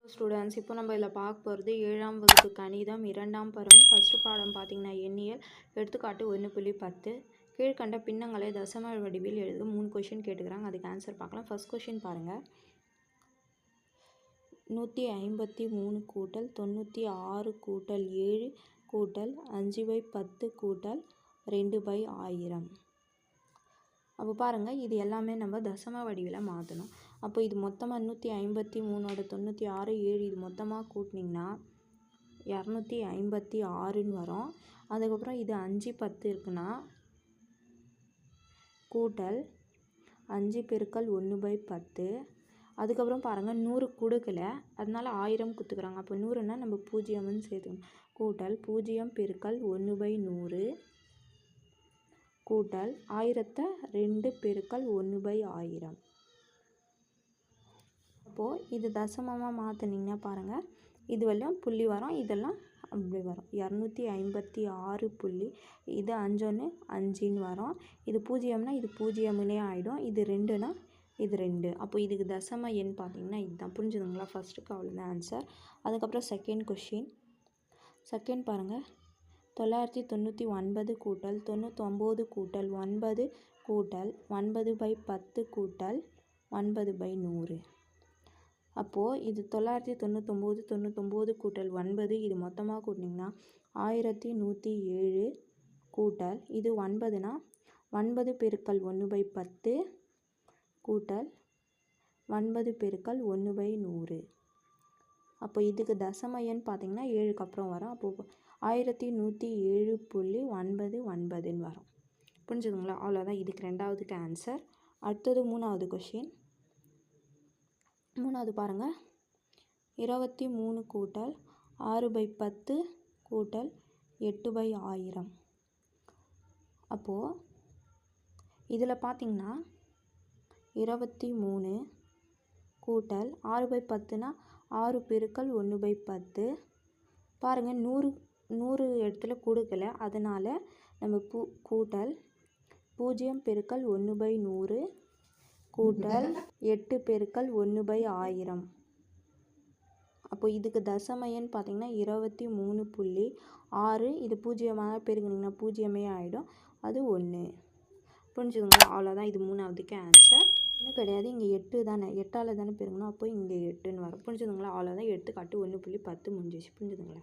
Students, இப்போ நம்ம இதில் பார்க்க போகிறது 7ஆம் வகுப்பு கணிதம் 2ஆம் பருவம் ஃபஸ்ட்டு பாடம் பார்த்தீங்கன்னா எண்ணியல். எடுத்துக்காட்டு 1.10 கீழ்கண்ட பின்னங்களை தசம வடிவில் எழுத 3 கொஷின் கேட்டுக்கிறாங்க. அதுக்கு ஆன்சர் பார்க்கலாம். ஃபஸ்ட் கொஷின் பாருங்கள். 153 கூட்டல் 96 கூட்டல் 7 கூட்டல் 5/10 கூட்டல் 2/1000. அப்போ பாருங்கள், இது எல்லாமே நம்ம தசம வடிவில் மாற்றணும். அப்போ இது மொத்தமாக 153ஓட 96 7 இது மொத்தமாக கூட்டினிங்கன்னா 256ன்னு வரும். அதுக்கப்புறம் இது 5/10 இருக்குன்னா கூட்டல் 5 பெருக்கல் 1/10. அதுக்கப்புறம் பாருங்கள், 100 கொடுக்கல, அதனால 1000 கொடுத்துக்கிறாங்க. அப்போ 100ன்னா நம்ம 0ன்னு சேர்த்துக்கணும். கூட்டல் 0 பெருக்கல் 1/100 கூட்டல் 1000 2 பெருக்கல் 1/1000. அப்போது இது தசமமாக மாற்றினீங்கன்னா பாருங்கள், இது வரலாம் புள்ளி வரும், இதெல்லாம் அப்படி வரும். 256 புள்ளி, இது 5 5ன்னு வரும். இது 0னா இது 0னே ஆகிடும். இது 2னா இது 2. அப்போ இதுக்கு தசம எண் பார்த்தீங்கன்னா இதுதான். புரிஞ்சுதுங்களா? ஃபஸ்ட்டுக்கு அவ்வளோதான் ஆன்சர். அதுக்கப்புறம் செகண்ட் கொஷின். செகண்ட் பாருங்கள். 999 கூட்டல் 99 கூட்டல் 9 கூட்டல் 9/10 கூட்டல் 9/100. அப்போது இது 999 99 கூட்டல் 9 இது மொத்தமாக கூட்டினிங்கன்னா 1107 கூட்டல் இது 9னா 9 பெருக்கல் 1/10 கூட்டல் 9 பெருக்கல் 1/100. அப்போ இதுக்கு தசம எண் பார்த்திங்கன்னா 7க்கு அப்புறம் வரும். அப்போது 1107.99ன்னு வரும். புரிஞ்சுதுங்களா? அவ்வளோதான். இதுக்கு ரெண்டாவதுக்கு ஆன்சர். அடுத்தது மூணாவது கொஷின். மூணாவது பாருங்கள். 23 கூட்டல் 6/10 கூட்டல் 8/1000. அப்போது இதில் பார்த்திங்கன்னா 23 கூட்டல் 6/10னா 6 பெருக்கல் 1/10. பாருங்கள், 100 இடத்துல கொடுக்கல, அதனால் நம்ம கூட்டல் 0 பெருக்கல் 1/100 கூட்டல் 8 பெருக்கல் 1/1000. அப்போ இதுக்கு தசம எண் பார்த்திங்கன்னா 23.6. இது 0மாக பெருக்குனிங்கன்னா 0மே ஆகிடும். அது 1. புரிஞ்சுதுங்களா? அவ்வளோதான். இது மூணாவதுக்கு ஆன்சர். இன்னும் கிடையாது, இங்கே 8 தானே, 8ஆல் தானே பெருக்கணும். அப்போ இங்கே 8ன்னு வரும். புரிஞ்சுதுங்களா? அவ்வளோதான். எடுத்துக்காட்டு 1.10 முடிஞ்சிச்சு. புரிஞ்சுதுங்களா?